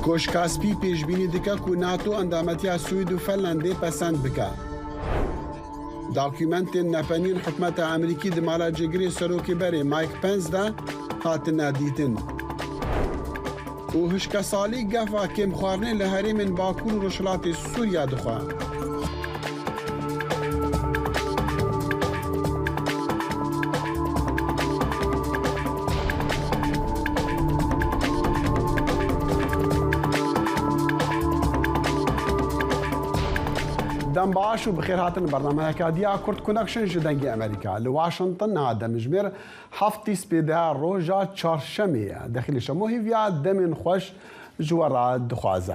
کوشکاسپی پیشبینی دکه که ناتو اندامتیا سوید و فنلنده پسند بکه. داکیومنت نپنین حکمت امریکی دمالا جگری سروکی بری مایک پنس دا هاتنا دیتن. و هشکا سالی گفا کم خوارنه لحری من باکور و رشلات سوریا دخوا. دم باش و بخیر هاتن برنامه کادیا کورت کونکشن جدنگی امریکا لواشنطن نادم مجمر هفتی سپیده روزا چهارشنبه داخل شموهی ویا دمن خوش جوارا دخوازه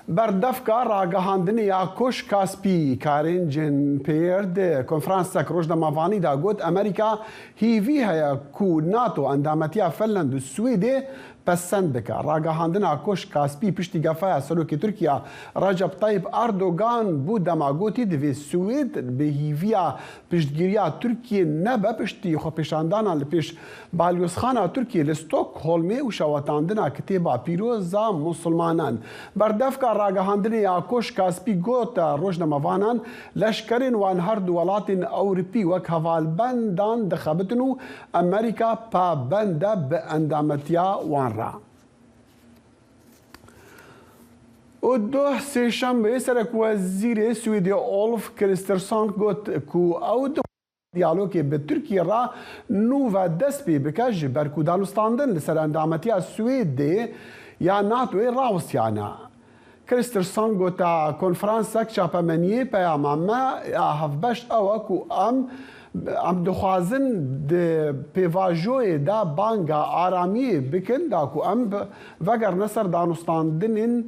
بردفکا راگهاندنی یا کوش کاسپی کارین جن پیر کنفرانس تک روز دماوانی دا گوت امریکا هیوی هیا کو ناتو اندامتیا فنلند و سویده پسند بکه راگهاندنا کوش کاسپی پشتی گفای سلوکی ترکیه رجب طیب اردوغان بود دماغوتی دوی سوید به هیویا پشتگیریا ترکیه نبه پشتی خو پیشاندانا لپیش بالیوسخانا ترکیه لستوک هولمه و شواتاندنا کتیبا پیروزا مسلمانان بردفکا راگهاندنی یا کوش کاسپی گوت روش دماوانان لشکرین وان هر دولاتین اوروپی وک هوالبندان دخبتنو امریکا پا بنده به اندامتیا وان را. و دو سهشنبه سرک وزیر سویدی اولف کریسترسون گوت کو او دیالوگی به ترکیه را نو و دست بی بکج برکو دانستاندن لسر اندامتیا سویدی یا ناتوی راوسیانا. کریسترسون گوتا کنفرانسک چاپمنیه پیامامه هفبشت او کو ام دخوازن د پیواژوی دا بانگا آرامی بکن دا کو ام وگر نصر دانستاندنین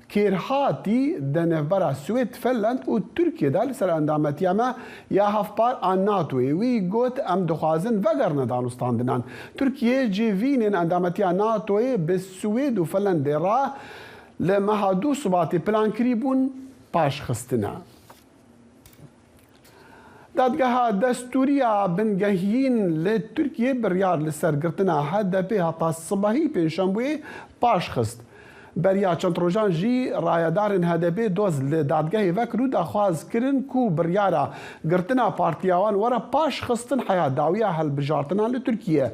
کیرهاتی دنفبرا سوید فنلند و ترکیه دا لسر اندامتیا ما یا هفپار آن ناتوی وی گوت ام دخوازن وگر ندانستاندنان ترکیه جیوینین اندامتیا ناتوی به سوید و فنلند را لمهادو صباتی پلان کریبون پاش خستنا. دادگاه دستوریا بنگهین لترکیه بریار لسرگرتنا هدفی هتا صبحی پنجشنبه پاش خست. بریا چند روزان جی رایدارن هدفی دوز لدادگاه وکرو دخواز کرن کو بریارا گرتنا پارتیاوان ورا پاش خستن حیات داویه هل بجارتنا لترکیه.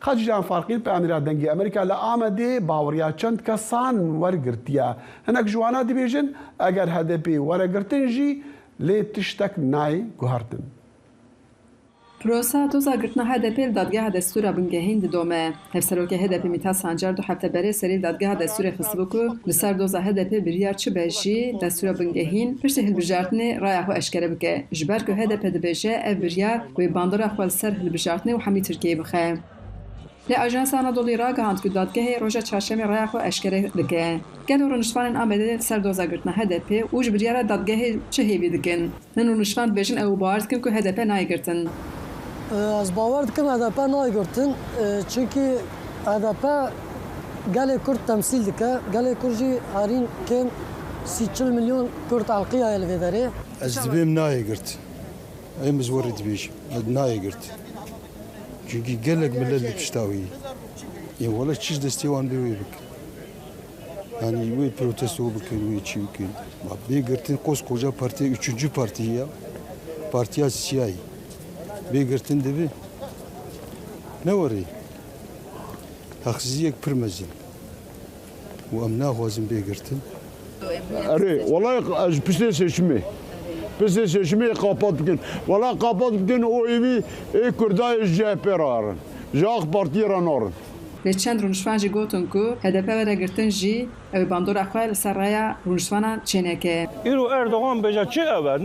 خارجان فارقين بأميرات دنجي أمريكا لآمدي باوريا چند كسان ورقرتيا هناك جوانا دي بيجن اگر هدفي ورقرتن جي لي تشتك ناي گوهرتن پروسا دوزا گرتنا هدفی دادگاه دستور بنگهین دومه هفسروکه هدفی میتا سانجار دو هفته بره سری دادگاه دستور خسبوکو لسر دوزا هدفی بریار چه بجی دستور بنگهین پشت هل بجارتنی رایحو اشکره بکه جبر که هدفی دبجه اف بریار کوی باندورا خوال سر هل بجارتنی و همی ترکیه بخه لأجنس آنادولی را گهاند که دادگاه روژا چهارشنبه رایحو اشکره دکه. گل رونشوان آمده سر دوزا گرتنا هدفی اوج بریار دادگاه چه هیوی دکن. من رونشوان بیشن او باورد کن که هدفی نایگرتن. از باورد کن هدفی نایگرتن چونکه هدفی گل کرد تمثیل دکه گل کردی هرین کم 30 میلیون کرد عالقیه الوی داره. از دبیم نایگرت. ایم زورید بیش نایگرت. çünkü gelek millet piştavi. Ya valla çiz desteği büyük. Yani bu protesto bakın, bu çünkü. Bir gırtın koskoca parti, 3. parti ya. Partiya siyasi. Bir gırtın de bir. Ne var ya? Haksızlık pırmazın. Bu amna vazim bir gırtın. Arı, vallahi piste seçimi. Piste seçimi kapat bugün. Vallahi kapat bugün o evi Kurdayı CHP ararın. Jaq Partiye ararın. لچند رونشوان جی گوتن کو هدف ور گرتن جی او باندور اخوال سریا رونشوانا چنکه ایرو اردوغان بجا چه اول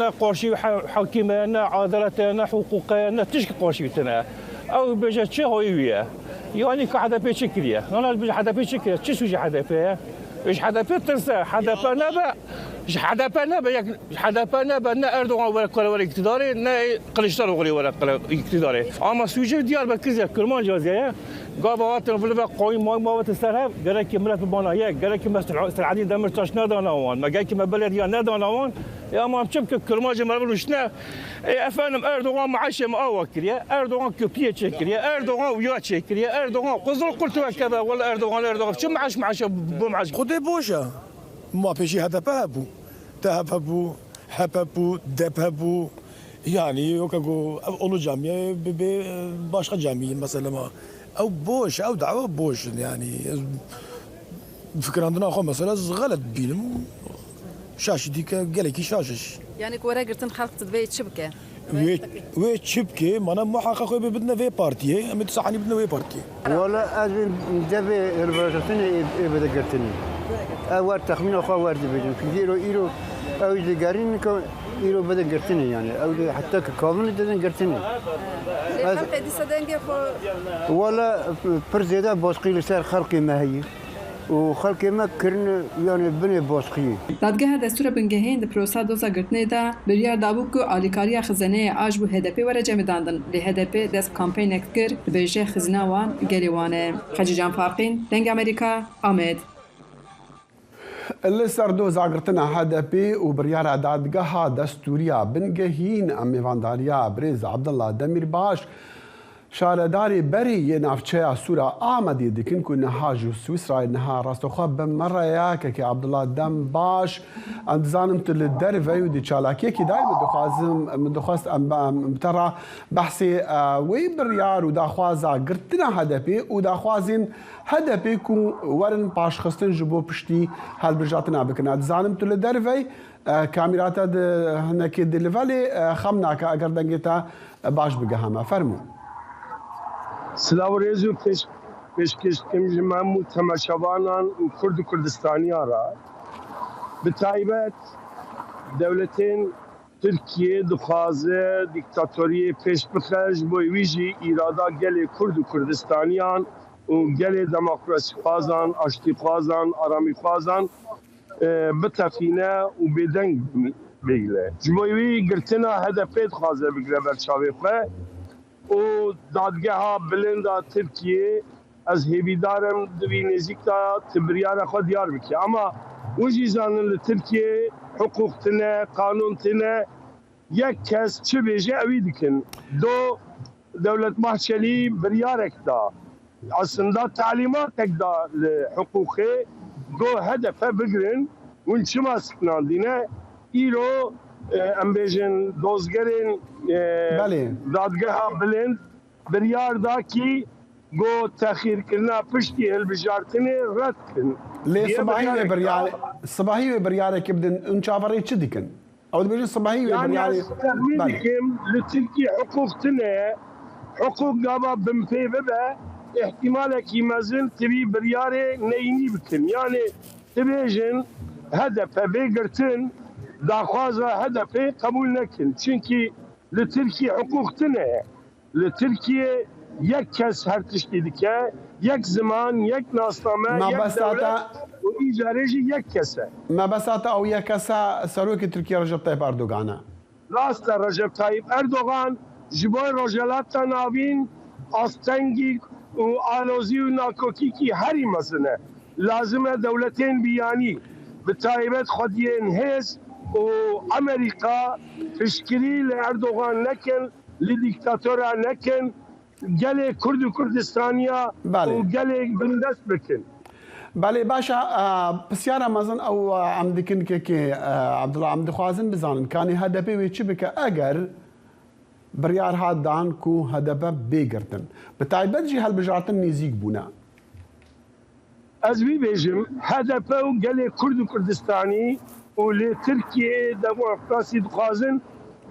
نه قارشی حاکمه نه عدالت نه حقوقه نه تشک قارشی تنه او بجا چه هویه یعنی که هدف چکریه انا بجا هدف چکریه چه سوجه هدفه ايش هدف ترسه هدف نبا هدف نبا هدف نبا نه اردوغان ولا اقتداري نه قلشتر ولا اقتداري اما سوجه ديار بكرزه كرمان جازيه قابوات الفلبا قوي ما تسترها قال لك ملف بنايه قال لك مثل العديد دمر تاش نادانوان ما قال لك ما بلد يا نادانوان يا ما بشبك كرماج ما بلوشنا افنم اردوغان معاشه مؤوكريا اردوغان كوبيه تشكريا اردوغان ويا تشكريا اردوغان قلت كذا ولا اردوغان شو معاش بمعاش خدي بوشا ما بيجي هذا بابو تهببو حببو دبهبو يعني يوكاغو اولو جامعه باشا جامعه مثلا ما او بوش او دعوه بوش يعني فكر عندنا اخو مثلا غلط بينهم شاش ديك قال لك شاشش يعني كورا قرتن خلق تدبي شبكه وي شبكه ما انا محقق بدنا في بارتي ام تصحني بدنا في بارتي ولا ازين دبي البرشتني بدا قرتني اول تخمين اخو ورد بيجن كيلو ايرو او اللي قارين ايرو بدا قرتني يعني او حتى كامل بدن قرتني خلق دي سدنجي ولا برزيدا بوسقي لسر خلقي ما هي وخلقي ما كرن يعني بني بوسقي دادگاه دستور بنگهین د پروسا دوزا گرتنه دا بریار دابو کو آلیکاریا خزانه آج بو هدپی وره جمع داندن لی هدپی دست کامپین کر بیجه خزانه وان گریوانه خجی جان فارقین دنگ امریکا آمد اللي سردو زاغرتنا هدپی و بریار دادگاه دستوریا بنگهین امیوانداریا بریز عبدالله دمیر باش شارداري بري نافچه سورة آمدي دكن كو نهاجو سويسرا نها راستوخوا بمرة ياكي عبد الله دم باش انتظانم تل الدرفي ودي تشالاكي كي دايما مدخواست مترى بحثي وي بريار وداخوازا قرتنا هدفي وداخوازين هدفي كو ورن باش خستن جبو بشتي هالبرجاتنا بكنا انتظانم تل الدرفي كاميراتا هناكي دي ليفالي خمناكا اگر دنگتا باش بگهما فرمو سلاو ريزو پیشکش کم جمعمو تماشاوانان و کرد و کردستانیان را بتایبت دولتین ترکیه دخوازه دیکتاتوری پیش بخش بوی ویجی ایرادا گل کرد و کردستانیان و گل دموکراسی خوازان اشتی خوازان آرامی خوازان بتفینه و بدنگ بگله جبوی گرتنا هدفیت خوازه بگره برچاوی خواه و دادگاه بلند ترکیه از هیویدارم دوی نزیک تا تبریار خود دیار بکی اما وجی زانن ترکیه حقوق تنه قانون تنه یک کس چه بیجه اوی دکن دو دولت محچلی بریارک دا aslında تعلیمات دا حقوقی دو هدفه بگرن ون چما سکناندینه ایرو ام بیجن دوزگرین دادگاه بلند بریار دا کی گو تأخیر کرنا پشتی هلبجارتنی رد کن ليه صباحي بريارة كبدن انشافري تشدكن او بيجي صباحي بريارة يعني تخمينكم لتلكي حقوق تنا حقوق قابا بمفي ببا احتمالك يمازن تبي بريارة نيني بكن يعني تبيجن هدف بيقرتن داخوازا هدفي قبول نكن چونكي لتركي حقوق تنا لتركي یک کس هر تشتی دکه یک زمان یک ناسنامه یک دولت و ایجارهجی یک کسه ما بساطة او یک کسا سروک ترکیه رجب طیب اردوغانه راست رجب طیب اردوغان جبای روجلات ناوین آستنگی و آلوزی و ناکوکی کی هری مزنه لازمه دولتین بیانی به طیبت خودین هز و امریکا فشکری لاردوغان نکن لدیکتاتورا نکن گله کرد و کردستانیا و گله بندست بکن بله باشا بسیار مزن او عم دکن که عبدالله عم دخوازن بزانن کانی هدفی وی چی بکه اگر بریار هاد دان کو هدفه بگرتن بتایبت جی هل بجارتن نیزیک بونا از بی بیجم هدفه و گله کرد و کردستانی و لی ترکیه دموکراسی دخوازن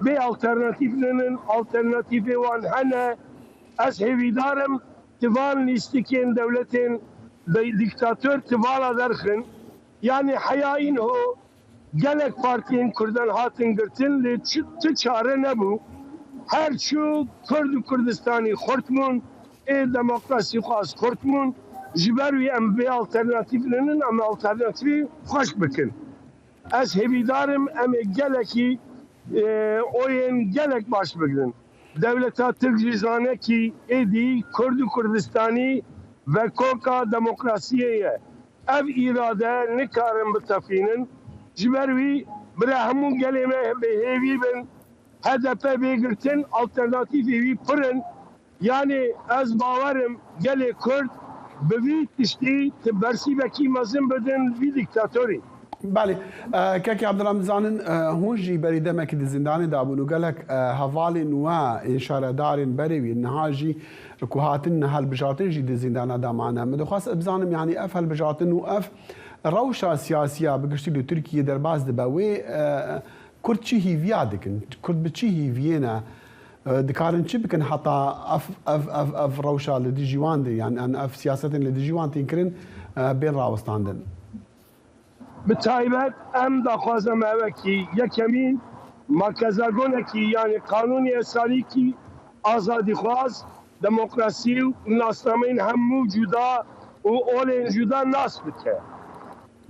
به alternatief لنن alternatief وان هنه از هیویدارم تفال نیستیکین دولتین دیکتاتور تفالا درخن یعنی حیاین هو گلک پارتین کردن هاتن گرتن لی چاره نبو هرچو کرد و کردستانی خورتمون ای دموکراسی خواست خورتمون جبروی ام به alternatief لنن ام alternatief خوش بکن از هیویدارم ام گلکی اوین گلک باش بگرن devleta Türkcizane ki edi Kurd Kurdistani ve koka demokrasiyeye ev irade nikarin bitafinin cibervi برا همون قالي ما بهيفي بن هدف بيقرتن alternatif هيفي فرن يعني از باورم قالي كرد بوی تشتی تبرسی بکی مزن بدن وی دیکتاتوری. بله كاكي عبد الله مزانن هونجي بريده ما كد زندان دابونو قالك هفالي نوا إشارة دارين بريوي النهاجي كوهاتن هالبجاتن جي زندان دا معنا مدو خاص بزانم يعني اف هالبجاتن واف روشة سياسية بقشتي له تركيا درباز دباوي كرد شي هيفيا دكن كرد بتشي هيفينا دكارن شي بكن حتى اف روشة لدي جيوان دي يعني ان اف سياسة لدي جيوان تنكرن بين راوستاندن بتایبەت ئەم داخوازەمەوەکی یەکەمین مەرکەزەرگۆنێکی یعنی قانونی ئێساریکی ئازادیخواز دموکراسی و ناسنامەین هەموو جودا و ئۆلێن جودا ناس بکە.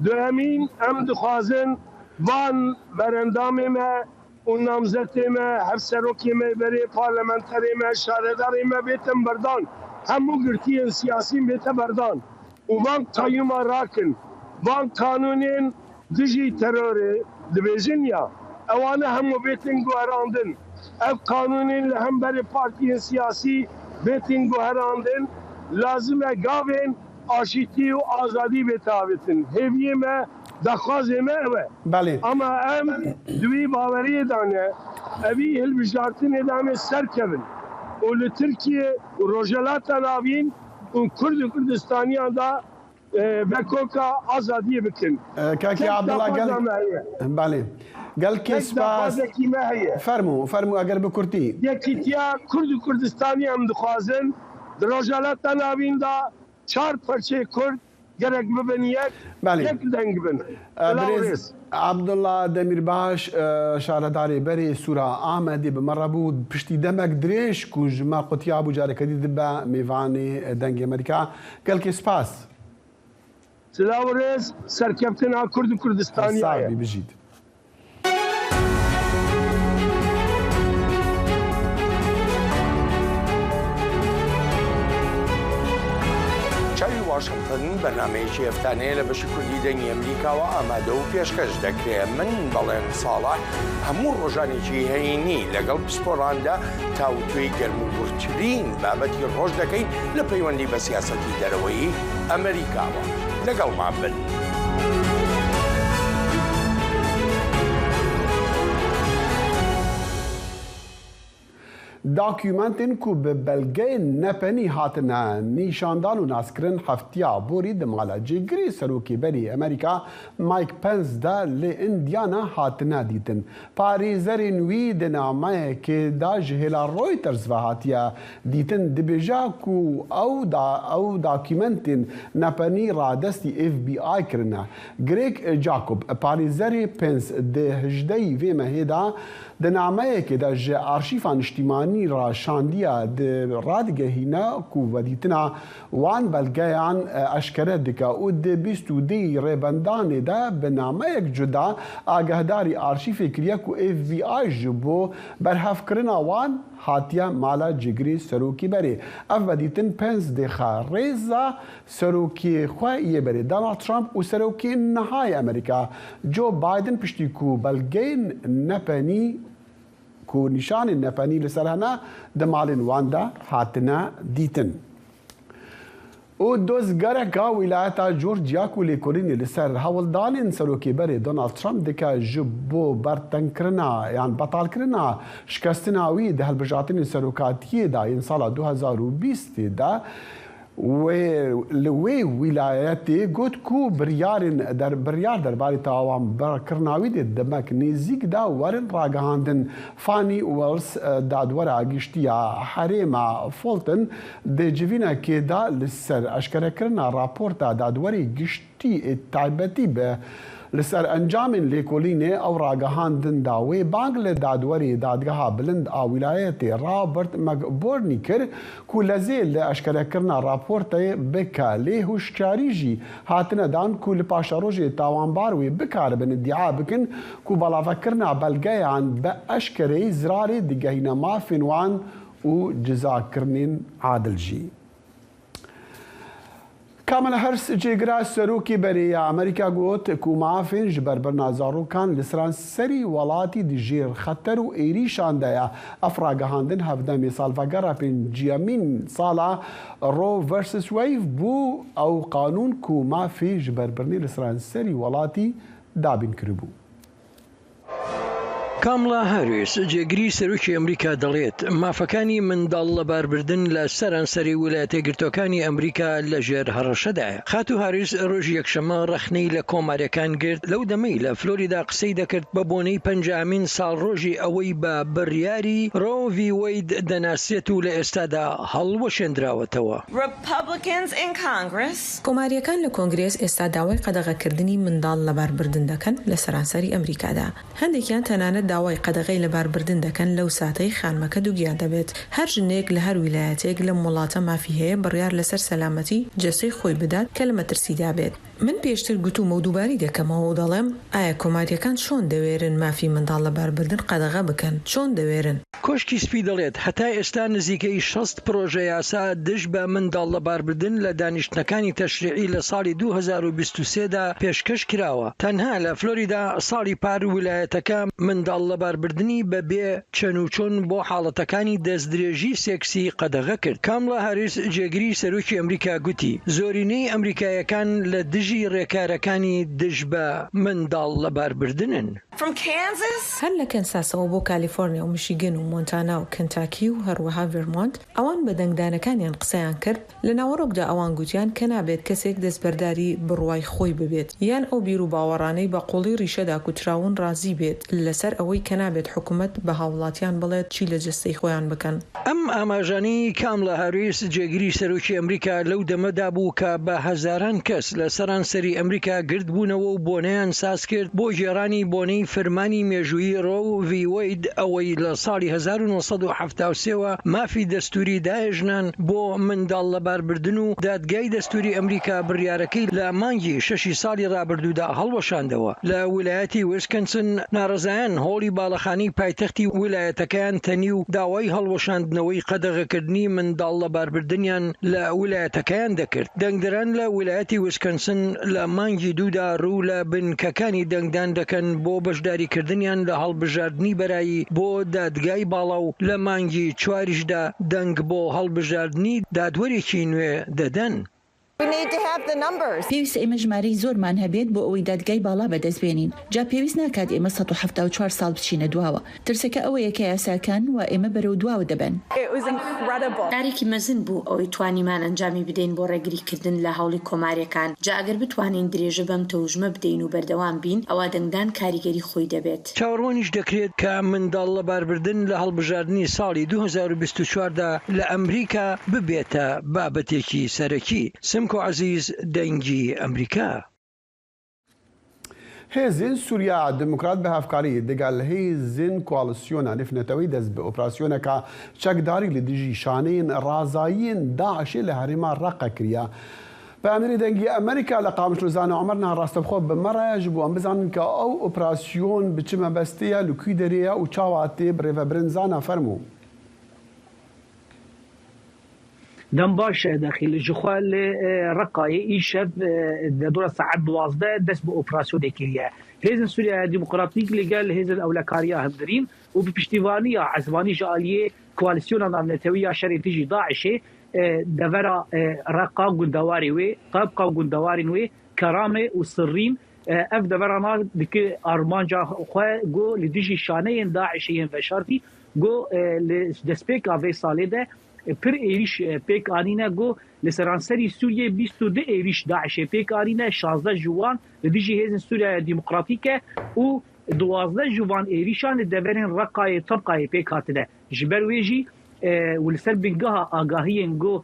دوێمین ئەم دخوازن وان بەرەندامێمە و نامزەتێمە هەر سەرۆکێمە بەرێ پارلەمەنتەرێمە شارەدارێمە بێتن بەردان هەموو گرتیên سیاسین بێتە بەردان و وان قەیوما ڕاکن وان قانونين دجي تروري دبيجنيا اوانا هم بيتن گوهراندن اف قانونين لهم بري بارتيين سياسي بيتن گوهراندن لازم گاوين آشيتي و آزادي بتاوتن هيوية ما دخوازي ما اوه بله اما ام دوي باوري دانه اوي هلبجارتن ادامه سركبن و لتركيا و روجلات ناوين و كرد و كردستانيان دا بكوكا آزادی بکن. كاكي عبد الله قال بله قال كيس باس فرمو اگر بكرتي یکیتیا کرد و کردستانی هم دخوازن دروجالات تناوین دا 4 پرچه کرد گرک ببن یک دنگ بن. بريز عبد الله دميرباش شارداري بري سورة آمدي بمرة بود بشتي دمك دريش كوج ما قطيا ابو جاري كدي دبا ميفاني دنگ امريكا قال كيس باس سلاورز سرکفتنا کرد و کردستانی صعبی بجید چاوی واشنطن بەرنامەیەکی هەفتانەیە لە بەشی کوردی دەنگی ئەمریکاوە ئامادە و پێشکەش دەکرێت من بەڵێن ساڵح هەموو ڕۆژانێکی هەینی لەگەڵ پسپۆراندا تاوتوێی گەرموگورترین بابەتی ڕۆژ دەکەین لە پەیوەندی بە سیاسەتی دەرەوەی ئەمریکاوە لەگەڵمان بن. داکیومنتین کو به بلگه نپنی هاتنا نیشاندان و ناسکرن هفتیا بوری دمالا جگری سروکی بری امریکا مایک پنس دا لی اندیانا هاتنا دیتن پاریزرین وی دنامه که دا جهلا رویترز و هاتیا دیتن دبجا کو او داکیومنتین نپنی را دستی اف بی آی کرنا گریک جاکوب پاریزری پنس ده هجدهی وی مهیدا دنامه که دا جه آرشیفان اجتماعی را شاندیا د رادگهینا کو ودیتنا وان بلگیان اشکره دکا او د 22 ریبندان دا بنامه یک جدا آگهداری آرشیف کریا کو اف بی آی جبو برهف کرنا وان هاتیا مالا جگری سروکی بری اف ودیتن پنس دخا ریزا سروکی خواه بری دونالد ترامپ و سروکی نهای امریکا جو بایدن پشتی کو بلگین نپنی کو نشان نپنی لسرهنا دمالن واندا هاتنا دیتن او دزگرکا ولایتا جورجیا کو لیکولین لسر هولدان سروکی بری دونالد ترامپ دکا جبو برتن کرنا یعنی بطال کرنا شکستناوی ده هالبجاتین سروکاتی دا این سال 2020 دا و لوی ولایتی گوت کو بریار در باری تاوام برکرناوی دمک نزیک دا ورن راگهاندن فانی ولس دادور آگشتیا حریما فولتن ده جوینا که دا لسر اشکره کرنا راپورتا دادوری گشتی تایبتی به لسر انجام لیکولینه او راگهاندن داوی بانگل دادوری دادگاه بلند ولایت رابرت مکبورنی کر کو لزیل اشکره کرنا راپورت بکا لی هوشیاری جی هاتنه دان کو لپاشا روژی تاوانبار وی بکار بن ادعا بکن کو بلافه کرنا بلگیان به اشکره زراری دیگهین ما فنوان و جزا کرنین عادل جی كاملا هرس جيغرا سروكي بري أمريكا قوت كو معافن جبر برنا زارو كان لسران سري ولاتي دي جير خطر و إيريشان دايا أفراغ هاندن هفدا مثال فقرا بين جيامين صالة رو versus ويف بو أو قانون كو معافي جبر برني لسران سري ولاتي دابين كربو. کاملا هاریس جێگری سەرۆکی ئەمریکا دەڵێت مافەکانی منداڵ لە باربردن لە سەرانسەری ویلایەتە یەکگرتووەکانی ئەمریکا لەژێر هەڕەشەدایە. خاتو هاریس ڕۆژی یەکشەمە ڕەخنەی لە کۆماریەکان گرت لەو دەمەی لە فلۆریدا قسەی دەکرد بە بۆنەی 50مین ساڵ ڕۆژی ئەوەی بە بڕیاری ڕۆ ڤی وەید دەناسێت و لە ئێستادا هەڵوەشێنراوەتەوە. کۆماریەکان لە کۆنگرێس ئێستا داوای قەدەغەکردنی منداڵ لە باربردن دەکەن لە سەرانسەری ئەمریکادا. هەندێکیان تەنانەت داوای قەدەغەی لە باربردن دەکەن لەو ساتەی خانمەکە دووگیان دەبێت. هەر ژنێک لە هەر ویلایەتێک لە وڵاتە مافی هەیە بڕیار لەسەر سەلامەتی جەستەی خۆی بدات کە لە مەترسیدا بێت. من پێشتر گوتومە و دووباری دەکەمەوە و دەڵێم ئایا کۆماریەکان چۆن دەوێرن مافی منداڵ لە باربردن قەدەغە بکەن؟ چۆن دەوێرن؟ کۆشکی سپی دەڵێت هەتا ئێستا نزیکەی 60 پرۆژە یاسا دژ بە منداڵ لە باربردن لە دانیشتنەکانی تەشریعی لە ساڵی 2023دا پێشکەش کراوە. تەنها لە فلۆریدا ساڵی پار ویلایەتەکە منداڵ لە باربردنی بەبێ چەنوچۆن بۆ حاڵەتەکانی دەستدرێژی سێکسی قەدەغە کرد. کاملا هاریس جێگری سەرۆکی ئەمریکا گوتی زۆرینەی ئەمریکایەکان لە دژی ڕێکارەکانی دژ بە منداڵ لە باربردنن. هەر لە کەنساسەوە بۆ کالیفۆرنیا و میشیگن و مۆنتانا و کنتاکی و هەروەها ڤێرمۆنت ئەوان بە دەنگدانەکانیان قسەیان کرد لە ناوەڕۆکدا ئەوان گوتیان کە نابێت کەسێک دەستبەرداری بڕوای خۆی ببێت یان ئەو بیر و باوەڕانەی بە قوڵی ڕیشەدا کوتراون ڕازی بێت لەسەر ئەوەی کە نابێت حکوومەت بە هاوڵاتیان بڵێت چی لە جەستەی خۆیان بکەن. ئەم ئاماژانەی کاملا هاریس جێگیری سەرۆکی ئەمریکا لەو دەمەدا بوو کە بە هەزاران کەس لە سەرانسەری ئەمریکا گرت بوونەوە و بۆنەیان ساز کرد بۆ گێڕانی بۆنەی فەرمانی مێژوویی ڕۆ ڤی وەید ئەوەی لە ساڵی 1973ەوە مافی دەستوری داهێژنان بۆ منداڵ لە باربردن و دادگای دەستوری ئەمریکا بڕیارەکەی لە مانگی 6 ساڵی ڕابردوودا هەڵوەشاندەوە. لە ویلایەتی ویسکەنسن ناڕزایان هۆڵی باڵەخانی پایتەختی ویلایەتەکەیان تەنی و داوای هەڵوەشاندنەوەی قەدەغەکردنی منداڵ لە باربردنیان لە ویلایەتەکەیان دەکرد. دەنگدەران لە ویلایەتی ویسکەنسن لە مانگی دوودا ڕوو لە بنکەکانی دەنگدان دەکەن بۆ بەشداریکردنیان لە هەڵبژاردننی بەرایی بۆ دادگای باڵا و لە مانگی 4دا دەنگ بۆ هەڵبژاردننی دادوەرێکی نوێ دەدەن. پێویست ئێمە ژمارەی زۆرمان هەبێت بۆ ئەوەی دادگای باڵا بەدەستبێنین. جا پێویست ناکات ئێمە 174 ساڵ بچینە دواوە. ترسەکە ئەوەیە کە یاساکان و ئێمە بەرەو دواوە دەبن. دارێکی مەزن بوو ئەوەی توانیمان ئەنجامی بدەین بۆ ڕێگریکردن لە هەوڵی کۆماریەکان. جا ئەگەر بتوانین درێژە بەم تەوژمە بدەین و بەردەوام بین ئەوە دەنگدان کاریگەری خۆی دەبێت. چاوەڕوانیش دەکرێت کە منداڵ لە باربردن لە هەڵبژاردننی ساڵی 2024دا لە ئەمریکا ببێتە بابەتێکی سەرەکی. سمکۆ عزیز دەنگی ئەمریکا. هێزین سووریا دموکرات بە هەفکاری دەگەل هێزین کۆالیسیۆنە نفنەتەوەی دەست بە ئۆپراسیۆنەکە چەکداری لە دژی شانەیەن ڕازاییەن داعشێ لە هەرێما ڕەقە کریە. بەیانەری دەنگی ئەمریکا لە قامشلوزانە عومەرنا ڕاستەبخۆ بمەڕایەژ بوو ئەم بزانن کە ئەو ئۆپراسیۆن بچمە بەستەیە لوکوی دەرەیە و چاواتێ برێڤە برنجانە فەرموو. دم باش داخل جخوال رقاي إيشب دورة ساعات 12 دس بأوبراسيون ديكيريا هذا سوريا ديمقراطيك اللي قال هذا الأولكارية هدرين وببشتيفانية عزباني جالية كواليسيون النتوية شري تيجي داعشة دفرا رقا قندواري وي طبقا قندواري وي كرامة وسرين اف دفرانا ديك أرمانجا خوا جو لديجي شانين داعشين فشارتي جو لدسبيك افي صالده پر ایریش پیک آنینا گو لسرانسری سوریه 22 ایریش داعش پیک آنینا 16 جوان لدیجی هزن سوریه دموکراتیکه و 12 جوان ایریشان دبرن رقای طبقای پیک هاتده جبر ویجی ولسر بنگاه آگاهیین گو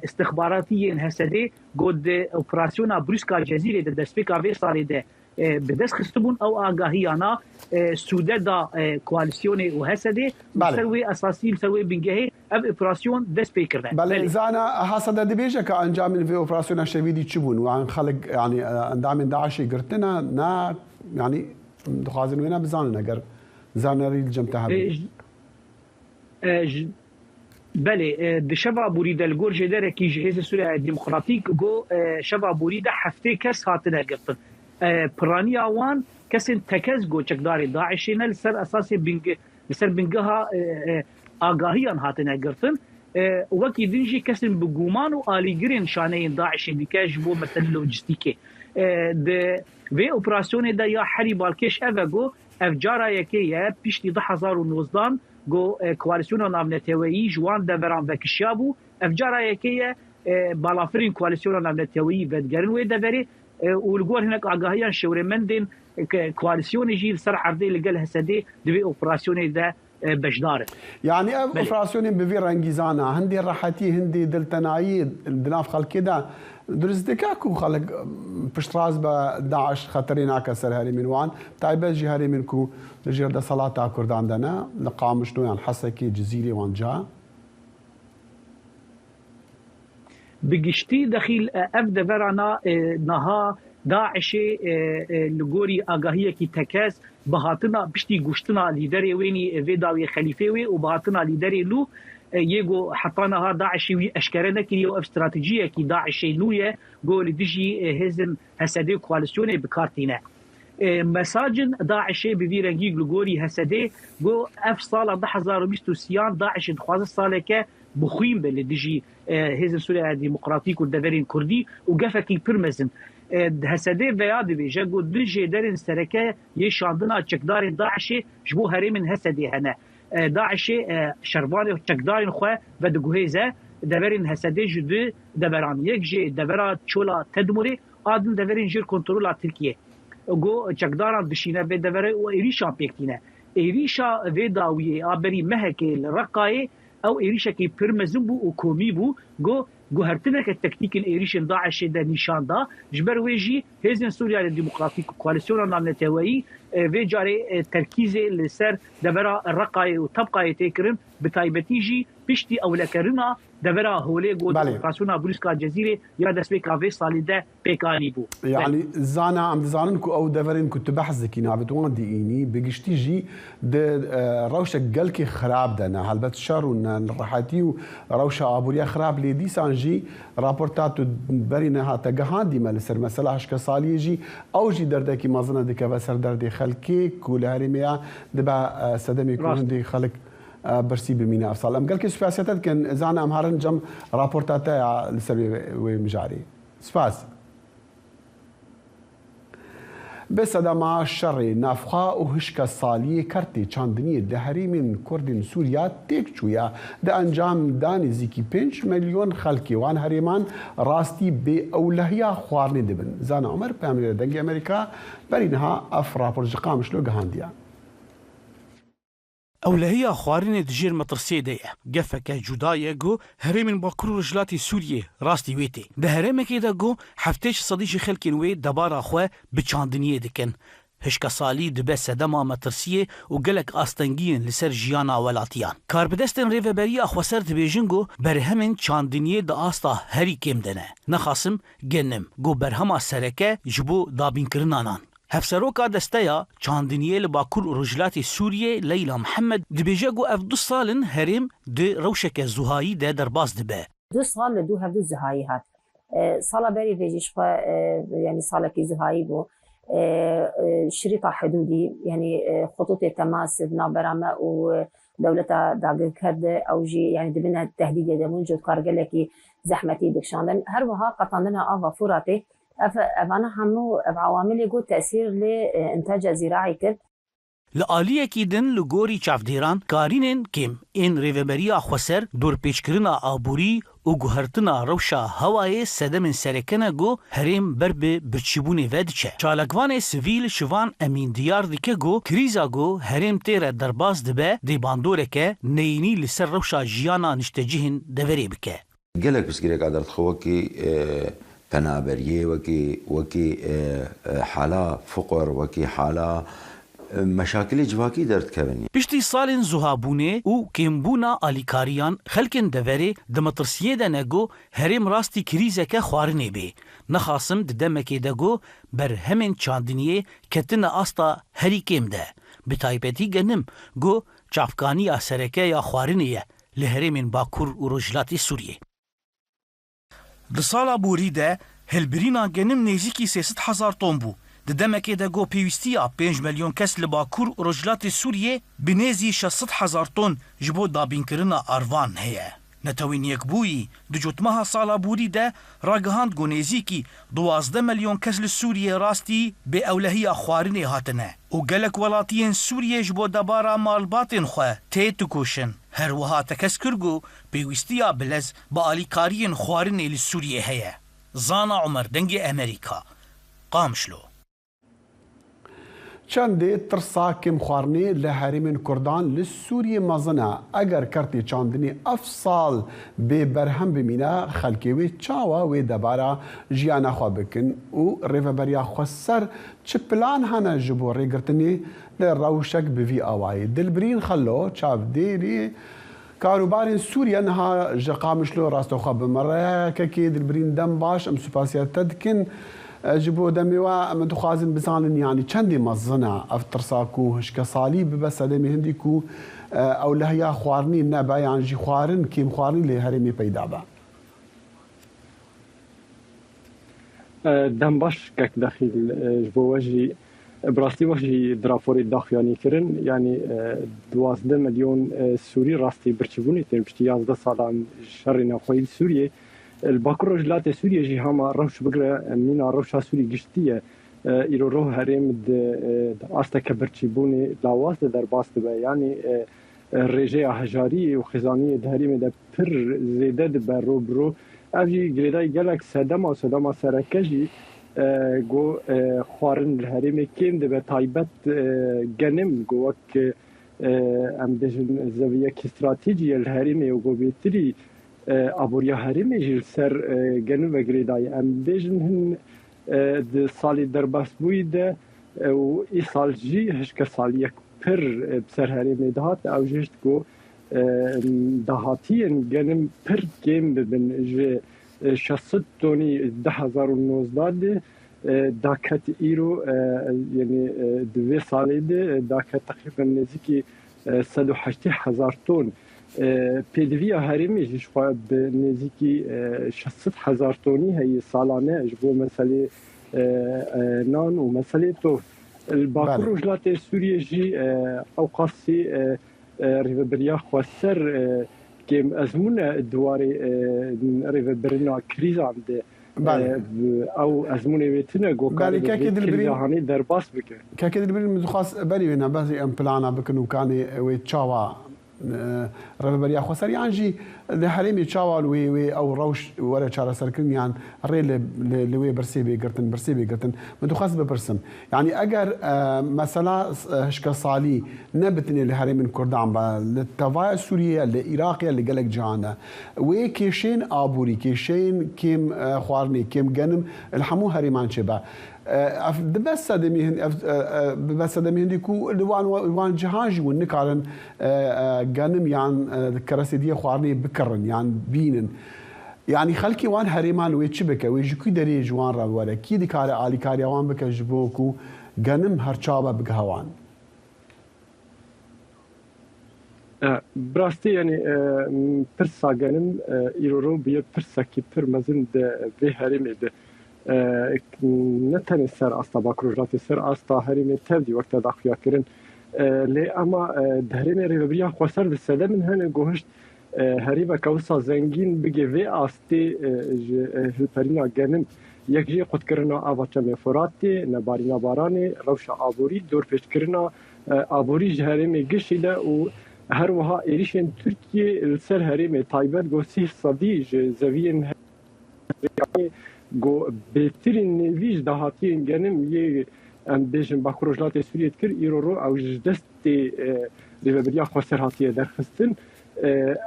استخباراتیین هسته گو اپراسیونا بروسکا جزیره ده دسپیکا وی سالی ده بدست خستبون او آگاهیانا سوده دا کوالسیون و هسده مسوی اساسی مسوی بنگاه اب اپراسیون دست پی کرده. بله زانا حسد دبیجه که انجام في اپراسیون شویدی چی بون و عن خلق يعني اندام داعشی گرتنا نا يعني دخازن وینا بزانن اگر زانا ریل جمتها بله دشوا بورید الگورج داره کی جهیز سوریه دموکراتیک گو شوا بورید هفته کس هاتنه گرتن پرانی آوان کسی تکز گو چکدار داعشی نل سر اساس بنگها آگاهیان هاتنه گرتن وکی دنجی کسی بگومان و آلیگرین شانه داعشی دیکش بو مثل لوجستیکه ده و اپراسیون ده یا حری بالکش اوگو افجارا یکیه پیشتی 2019 گو کوالسیون نامنتوی جوان دوران وکشیابو افجارا یکیه بالافرین کوالسیون نامنتوی بدگرن و دوری والگور هناك آگاهیان شورمندین کوالسیون جیل سر عرضی لگل هسده دوی اپراسیون ده بجداره يعني اوبراسيون بفي رنجيزانا هندي راحتي هندي دلتناي دناف خلق كده درزدكاكو خلق بشتراز با داعش خطرين كسر هاري من وان تايبه جي هاري منكو لجير ده صلاة كردان دنا لقام شنو يعني حسكي جزيري وان جا بگشتی دخیل افد ورانا نها داعش لگوری آگاهی کی تکس بهاتنا بشتی گوشتنا لیدر وینی ویداوی خلیفه وی و بهاتنا لیدر لو یگو حطانها داعش وی اشکره نکری و استراتژیه کی داعش لویه گول دیجی هزن حسده کوالسیون بکارتینه مساجن داعش بوی رنگی لگوری حسده گو اف سال 2023 داعش دخواز ساله که بخویم بل دیجی هزن سوریه دموکراتیک و دورین کردی و گفکی پرمزن هسده ویاد بیجه گو دجی درین سرکه یه شاندنا چکدار داعش جبو هرمن هسده هنه داعش شربان چکدارین خواه و دگوهیزه دورین هسده جدو دوران یک جی دورا چولا تدموری آدن دورین جیر کنترولا ترکیه گو چکداران دشینه به دوره و ایریشان پیکتینه ایریشا ویداویه آبری مهکه رقایه او ایریشا کی پرمزن بو و کومی بو گو هرتنه که تکنیک ایریشن داعش ده نشان دا جبر ویجی هزن سوریا دموکراتیک کوالسیون نامنتوی و جاری ترکیز لسر دورا رقای و طبقای تکرم بتایبتی جی پشتی اولکرنا دورا هوله گو اپراسیون بروسکا جزیره یا دسبه کاوی سالی ده پیکانی بو يعني زانا عم زاننكو او دفرين كنت بحزكي نابتوان دي ايني بقشتي جي روشة قلكي خراب دنا هالبت شر ونرحاتي روشة ابوريا خراب لي دي سانجي رابورتاتو برينا هاتا قهان دي مالسر مثلا هشكا صالي جي او جي دردكي مازنا دي كبسر دردي خلكي كول هارميا دبا سدمي كون دي خلق برسي بمينا افصال ام قالك سباسيتات كان زانا امهارن جم رابورتاتا لسر ومجاري سباس بسدا مع الشر نافخا وهشكا صالية كرتي چاندنية دهري من كردن سوريا تيك چويا ده انجام داني زيكي 5 مليون خلقي وان هريمان راستي بأولهيا خوارني دبن زانا عمر بامرير دنجي امريكا برينها افرا برجقام شلو قهانديا أولهية خوارين دجير مطرسية ديه قفك جداية جو هرم باكرو رجلاتي سوريا راستي ويتي ده هرم كيدا جو حفتيش صديشي خلكين وي دبار أخوة بچاندنية دكن هشكا صالي دبه سدما مطرسية وقلق آستنگين لسر جيانا ولاتيان كاربدستن ريفبري أخوصر تبيجنگو برهمن چاندنية دا آستا هري كيم دنه نخاسم جنم جو برهما سركه جبو دابين كرنانان هفسروکا دستیا چاندنیه لباکور رجلات سوریه لیلا محمد دبیجه گو اف 2 سالن هرم ده روشک زهایی ده درباز دبه 2 سال لدو هفدو زهایی هات سالا بری ویجیش يعني سالا کی زهایی بو شريط حدودي يعني خطوط التماس نابرامه و دولتا داغ كرد او جي يعني دبنا التهديد ده موجود كارجلكي زحمتي بكشاندن هر وها قطندنا افا فوراتي أنا همو بعوامل يقول تأثير لإنتاج زراعي كد لآلیه کی دن لگوری چافدیران کارینن کم این ریوبریا خوسر دور پیچکرنا آبوری و گوهرتنا روشا هوای سدمن سرکنه گو هریم بربه برچیبونه ودچه چالکوان سویل شوان امین دیار دیکه گو کریزا گو هریم تیره درباز دبه دی باندوره که نینی لسر روشا جیانا نشتجیهن دوری بکه گلک بسکره قدرت خوکی تنابريه وكي حالا فقر وكي حالا مشاكل جواكي درت كبني بشتي صالن زهابونه و كيمبونا اليكاريان خلكن دوري دمطرسيه دنگو هرم راستي كريزك خوارني بي نخاصم دمكي دگو بر همن چاندنيه كتنا استا هري كيم ده بتايبتي گنم گو چافكاني اسركه يا خوارنيه li herêmên Bakur û Rojhilatê Sûriyê. Di sala borî de hilbirîna genim nêzîkî 300,000 ton bû. Di demekê de got pêwîstiya 5 milyon kes li Bakur û Rojhilatê Sûriyê bi nêzî 600,000 ton ji bo dabînkirina arvan heye. Netewên Yekbûyî di cotmeha sala borî de ragihand got nêzîkî 12 milyon kes li Sûriyê rastî bê ewlehiya xwarinê hatine û gelek welatiyên Sûriyê ji bo debara malbatên xwe tê dikoşin. Her wiha tekeskir got pêwîstiya bilez bi alîkariyên xwarinê li Sûriyê heye. Zana Umer dengê Amerîka, Qamişlo. چندê tirsa kêmxwarinê li herêmên Kurdan li Sûriyê mezin e. Eger kertê çandinê ev sal bê berhem bimîne, xelkê wê çawa wê debara jiyana xwe bikin û rêveberiya xwe ser çi plan hene ji bo rêgirtinê li rewşek bi vî awayî. Dilbirîn Xello çavdêrî karobarên Sûriye niha ji Qamişlo rastoxwe bi merekekê Dilbirîn dem baş em supasiya te dikin. ji bo demê we em dixwazin bizanin yanî çendê mezin e ev tirsa ku hişkesalî bibe sedemê hindî ku ewlehiya xwarinê nebe yan jî xwarin kêmxwarinî lê herêmê peyda be. Dem baş kek dexîl ji bo we jî bi rastî we jî diraforê daxuyanî kirin yanî 12 milyon Sûrî rastî birçîbûnê tên piştî 11 salan şerê navxweyî Sûriyê. Li Bakur Rojhilatê Sûriyê jî hema rewş bigire mîna rewşa Sûrî giştî ye. Îro roh herêm di asteke birçîbûnê lawaz de derbas dibe yanî rêjeya hejariyê û xêzaniyê di herêmê de pir zêde dibe ro bi ro. Ev jî girêdayî gelek sedema sereke jî got xwarin li herêmê kêm dibe taybet genim got wek em bêjin zeviyekî stratêjî ye li herêmê û got bêtirî aboriya herêmê jî li ser genim ve girêdayî em bêjin hin di salê derbasbûyî de û îsal jî hişkesaliyek pir bi ser herêmê dihat ew jî hişt got dahatiyên genim pir kêm bibin ji 600 tonî 2019 de daket îro yanî di vê salê de daket teqrîben nêzîkî 180,000 ton. Pêdiviya herêmê jî xwe bi nêzîkî 600,000 tonî heye salane ji bo meselê nan û meselê tov. Li Bakur Rojhilatê Sûriyê jî ew qasî rêveberiya xwe ser kêm ezmûne dwarê rêvebirina krîzan de ew ezmûnê wê tune got krîzahanê derbas bike. Kekê Dilbirîn min dixwast berî wê nebezî em plana bikin û kanê wê çawa rêveberiya xwe ser yan jî li herêmê çawa wê ew rewş were çareserkirin yan rê li wê birsê bê girtin min dixwast bipirsim. Yanî eger mesela hişkesalî nebitinê li herêmên Kurdan be li tevaya Sûriye li Iraqê li gelek cihan de wê kêşeyên aborî kêşeyên kêm xwarinê kêm genim li hemû herêman çê be. Dibe sedemê hindî ku li wan cihan jî hûn nikarin genim yan keresêdiyê xwarinê bikirin yan bînin. Yani xelkê wan herêman wê çi bike wê ji ku derê ji wan re were kî dikare alîkariya wan bike ji bo ku genim her çawa bige wan. Bi rastî yanî pirsa genim îro ro biye pirsekî pir mezin de vê herêmê de ne tenê ser asta Bakur Rojhilatê ser asta herêmê tev dî wekte daxuya kirin lê ama di herêmê rêveberiya xwe ser di sedemin hene got hişt herêmeka wisa zengîn bige vê astê ji hilperîna genim yek jî xutkirina ava çemê Furatê, nebarîna baranê, rewşa aborî, dorpêşkirina aborî ji herêmê gişî de û her wiha êrişên Tirkiye li ser herêmê taybet got 3 sedî ji zeviyên got bêtirîn nêvî ji dahatiyên genim yê em bêjin Bakur Rojhilatê Sûriyê dikir îro ro ew ji destê rêveberiya xwe ser hatiye derxistin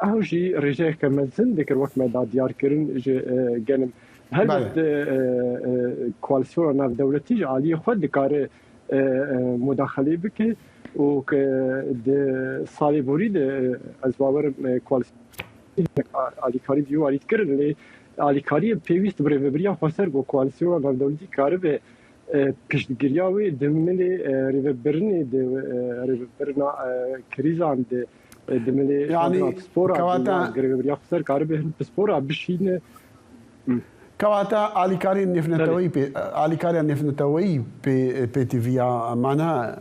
ew jî rêjeyeke mezin dikir wek me da diyar kirin ji genim. Helbet koalisyona navdewletî ji aliyê xwe dikare mudaxelê bike û di salê borî de ez bawerim koalisyona alîkarî diyarî kirin lê alîkariyê pêwîst bi rêveberiya xwe ser got koalisyona navdewletî karibe piştgiriya wê di milê rêvebirinê de rêvebirina krîzan de يعني كواتا غريب سر كاربه بسبورا بشين كواتا آلیکاری نفنتوی به تیویا معناها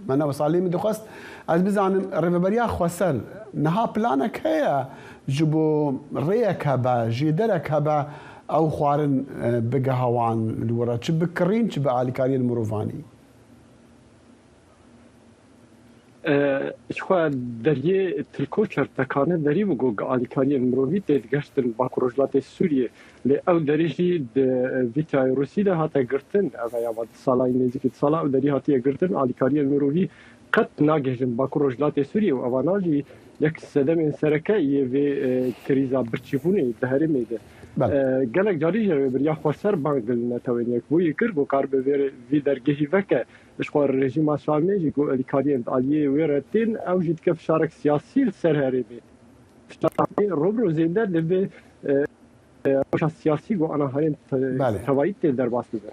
وصالي من دخست از بزانم رفبريا خوسل نها بلانك هي جبو ريك هبا جيدرك هبا او خوارن بقى هوان الورا تشبكرين تشبع آلیکاری المروفاني شخوا دریه تلکوچر تکانه دری بگو آلیکاری المروفی تدگشتن باکروجلات سوریه لی او دریجی ویتای روسی ده هاتا گرتن او یا بعد سالای نزدیک سالا او دری هاتی گرتن آلیکاری المروفی قد ناگهجن باکروجلات سوریه و اواناجی یک صدم سرکه و کریزا برچیفونه دهره میده گلک جاری جره بریا خوشتر بانگل نتوانیک بوی کرد و کار به وی درگهی وکه اشخار رژیم اسلامی جو آلیکاری عالیه ویرتین او جد که فشارک سیاسی سر هرمی فشارک روبرو زنده لبه فشار سیاسی جو آنها هرم توایت در باس بده.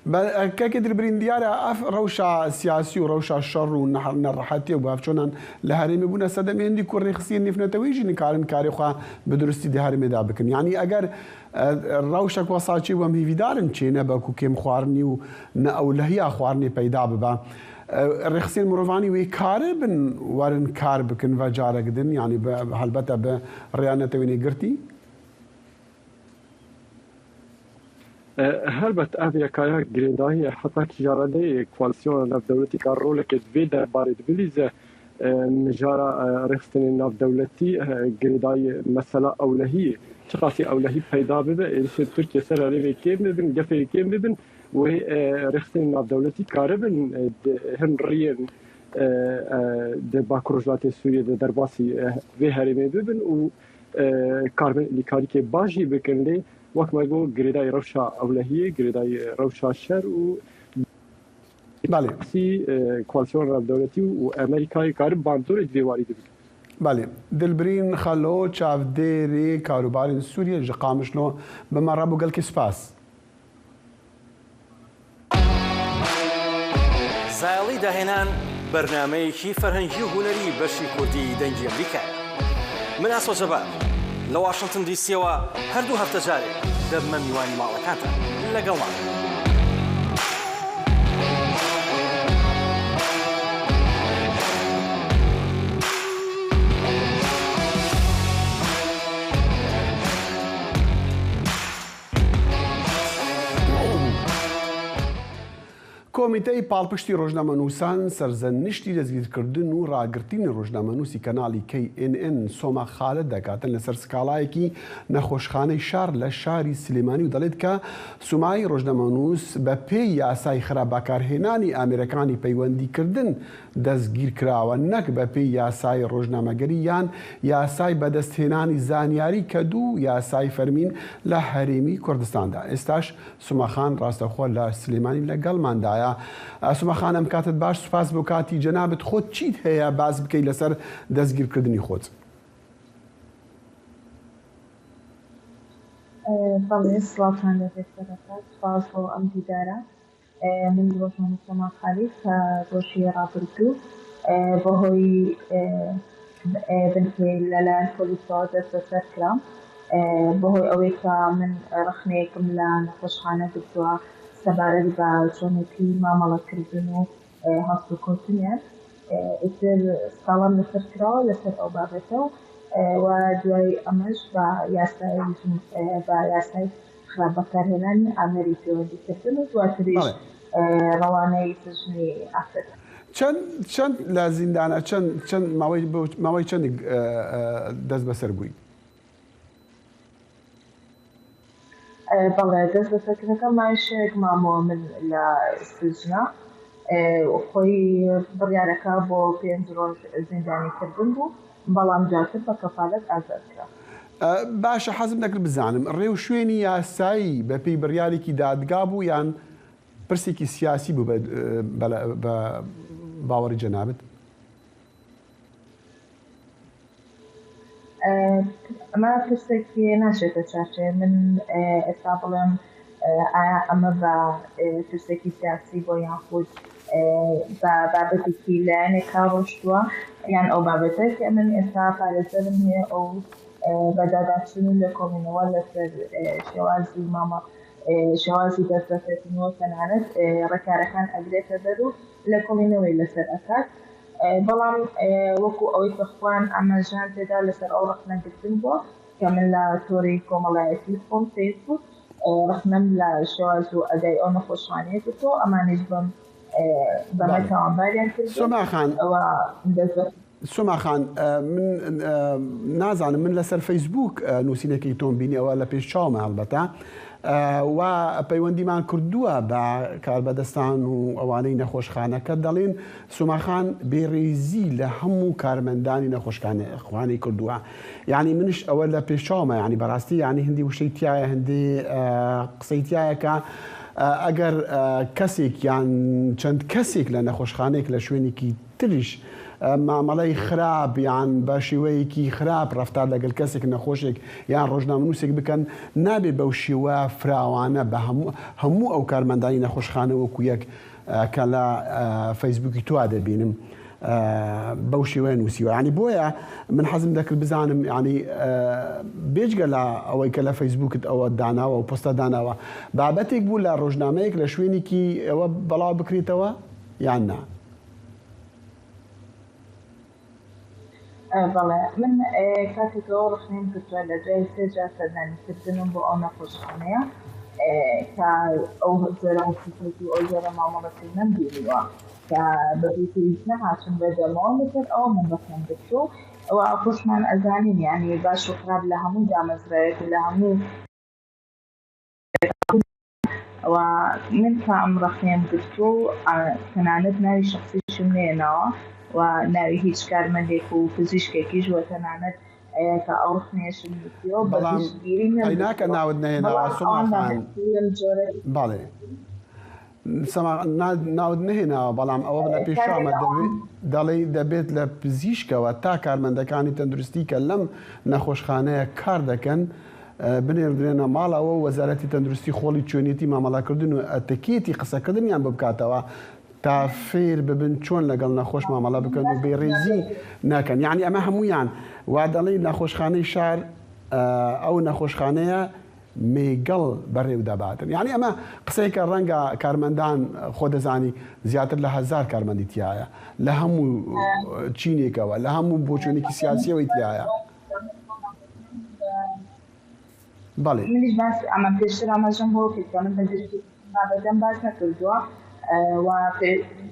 بل كاكدر برين ديارة اف روشا سياسي وروشا شر ونرحتي وبافشونان لهرمي بونا سدم عندي كوري خصين نفنتويجي نكارن كاريخا بدرستي دي هرمي دابكن يعني اگر روشا وصاچي ومهي فيدارن چينه باكو كيم خوارني و او لهيا خوارني پیدا ببا رخصين مروفاني وي كاربن ورن كاربكن وجاركدن يعني هلبته بريانتويني قرتي هربت أبي كايا جريداهي حتى كجارده كوالسيون ناف دولتي كارول كدبي در بارد بليزة مجارة رخصتني ناف دولتي جريداهي مسألة أولهية شخصي أولهي پیدا ببه إيش تركيا سر عليه كيم ببن جفه كيم ببن و رخصتني ناف دولتي كاربن هن ريان د باکروجلات سوریه در باسی و هرمي ببن و کاربن لیکاری که باجی بکن لی وقت ما يقول جريداي روشا أولهية جريداي روشا شر و بالي كوالسيون دولتي وأمريكا يقارب باندور ديواري دبي بالي دلبرين خلو تشاف ديري كاروبارين سوريا جقامش له بمرابو قال كسباس زايلي دهنان برنامجي فرهنجي هنري بشي كردي دنجي أمريكا من أسو جبال لواشنطن دي سي هردو هفته جاري دبما میوانی ماڵەکانتە لەگەڵمان. کۆمیتەی پاڵپشتی ڕۆژنامەنووسان سەرزەنشتی دەستگیرکردن و ڕاگررتنی ڕۆژنامەنووسی کەناڵی KNN سۆما خالت دەکاتن لەسەر سکاڵایەکی نەخۆشخانەی شار لە شاری سلێمانی و دەڵێت کە سومای ڕۆژنامەنووس بە پێی یاسای خراپباکارهێنانی ئامێرەکانی پەیوەندیکردن دەستگیر کراوە نەک بە پێی یاسای ڕۆژنامەگەری یان یاسای بەدەستهێنانی زانیاری کە دوو یاسای فەرمین لە هەرێمی کوردستاندا. ئێستاش سوماخان ڕاستەخۆ لە سلێمانی لەگەڵماندایە. سوماخان ئەم کاتت باش سوپاس بۆ کاتی جەنابەت خۆت چیت هەیە باز بکەی لەسەر دەستگیرکردنی خۆت؟ بەڵێ سڵاتان لەبێت سەرەتا سوپاس بۆ ئەم دیدارە من ڕۆژنامە سۆما خالیت کە ڕۆژی ڕابردوو بەهۆی بنکەی لەلایەن پۆلیسەوە دەست بەسەر کرام بەهۆی ئەوەی کە من ڕخنەیەکم لە نەخۆشخانە گرتووە سەبارەت بە چۆنێتی مامەڵەکردن و هەڵسوکەوتنیان ئیتر ساڵام لەسەر کراوە لەسەر ئەو بابەتەوە و دوای ئەمەش بە یاسای خراپبەکارهێنانی ئامێری پەیوەندیکردن و دواتریش ڕەوانەی سژنی ئافرەت. چەند لە زیندانە چەند ماوەی چەندێک دەست بەسەر بووی؟ بەڵێ دەست بەسەرکردنەکە مایشێک مامەوە من لە سژنە خۆی بڕیارەکە بۆ 5 ڕۆژ زیندانیکردن بوو بەڵام جاتر بە کەفالەت ئازادکرا. باشە حەزم دەکرد بزانم ڕێو شوێنی یاسایی بە پێی بڕیارێکی دادگا بوو یان پرسێکی سیاسی بوو بە باوەڕی جەنابەت؟ ئەمە پرسێکی ناشێتە چارچێ من ئێستا بڵێم ئەمە بە ترسێکی سیاسی بۆ یانخود بە بابەتێکی لایەنێکا ڕۆشتووە یان ئەو بابەتێکی ئەمن ئێستا پارێزەرم هەیە ئەو بەداداچنی لە کۆمینەوە لەسەر شێوازی مامە شێوازی دەستبەسێتنەوە تەنانەت ڕێکارەکان ئەگرێتە دەر و لە کۆمینەوەی لەسەر ئەکات بەڵام وەکو ئەوەی کەخوان ئاماژان تێدا لەسەر ئەو ڕخنەگرتن بووە کە من لە تۆری کۆمەڵایەتی خۆم فەیسبوک ڕخنەم لە شێواز و ئەدای ئەو نەخۆشخانەیەک تۆ ئەمانش بم بەمە تاوانباریان کرد ئەوە سۆما خان من نازانم من لەسەر فەیسبوک نووسینەکەی تۆم بینی ئەوە لە پێش چاومە هەڵبەتە و پەیوەندیمان کردووە بە کاربەدەستان و ئەوانەی نەخۆشخانەکە دەڵێن سۆماخان بێڕێزی لە هەموو کارمەندانی نەخۆشخانەی کردووە یعنی منش ئەوە لە پێشچاومە ینی بەڕاستی ینی هەندی وشەی تایە هەندێ قسەی تایەکە ئەگەر کەسێک یان چەند کەسێک لە نەخۆشخانێک لە شوێنێکی تریش مامەڵەی خراپ یان بە شێوەیەکی خراپ ڕفتار لەگەڵ کەسێک نەخۆشێک یان ڕۆژنامەنووسێک بکەن نابێ بەو شێوە فراوانە بە هەموو ئەو کارمەندانی نەخۆشخانە وەکو یەک کە لە فەیسبووکی توا دەبینم بەو شێوەیە نووسیوە ینی بۆیە من حەزم دەکرد بزانم ینی بێجگە لە ئەوەی کە لە فەیسبووکت ئەوە داناوە و پۆستە داناوە بابەتێک بوو لە ڕۆژنامەیەک لە شوێنێکی ئەوە بەڵاو بکرێتەوە یان نا بەڵێ من کاتێکەوە ڕخنیم کردووە لە دوای سێجا سەردانیکردنم بۆ ئەو نەخۆشخانەیە کە ئەو زۆرەی ئەو زۆرە مامەڵەتی نەمبینیوە کە بەبییت نەهاتون بەدەمەوە لەسەر ئەوە من بەخێن بچوو ئەوە خۆشمان ئەزانین یعنی باش و خراپ لە هەموو دامەزرایەت لە هەموو ئەوە من کە ئەم ڕخنیم گرتو تەنانەت ناوی شخصیشم نێنەوە و ناوی هیچ کارمەندێک و پزیشکێکیش وە تەنانەت کە ئەو ڕخنێشم نووسیەوە بەگیری ناکە ناوت نهێنەوە بەڵێ ناوت نهێناوە بەڵام ئەوە لە پێشامە دەڵێ دەبێت لە پزیشکەوە تا کارمەندەکانی تەندروستی کە لەم نەخۆشخانەیە کار دەکەن بنێردرێنە ماڵەوە وەزارەتی تەندروستی خۆڵی چۆنیەتی مامەڵاکردن و ئەتەکێتی قسەکردنیان بکاتەوە تا فێر ببن چۆن لەگەڵ نەخۆش مامەڵە بکەن و بێڕێزی ناکەن یعنی ئەمە هەموویان وا دەڵێ نەخۆشخانەی شار ئەو نەخۆشخانەیە مێگەڵ بەڕێو دەباتن یعنی ئەمە قسەیکە ڕەنگە کارمەندان خۆ دەزانی زیاتر لە 1000 کارمەندی تایە لە هەموو چینێکەوە لە هەموو بۆچۆنێکی سیاسیەوەی تایە بەڵێ منیش باس ئەمە پێشتر ئاماژەم بۆ کردکە من بەدەم باس نەکردووە و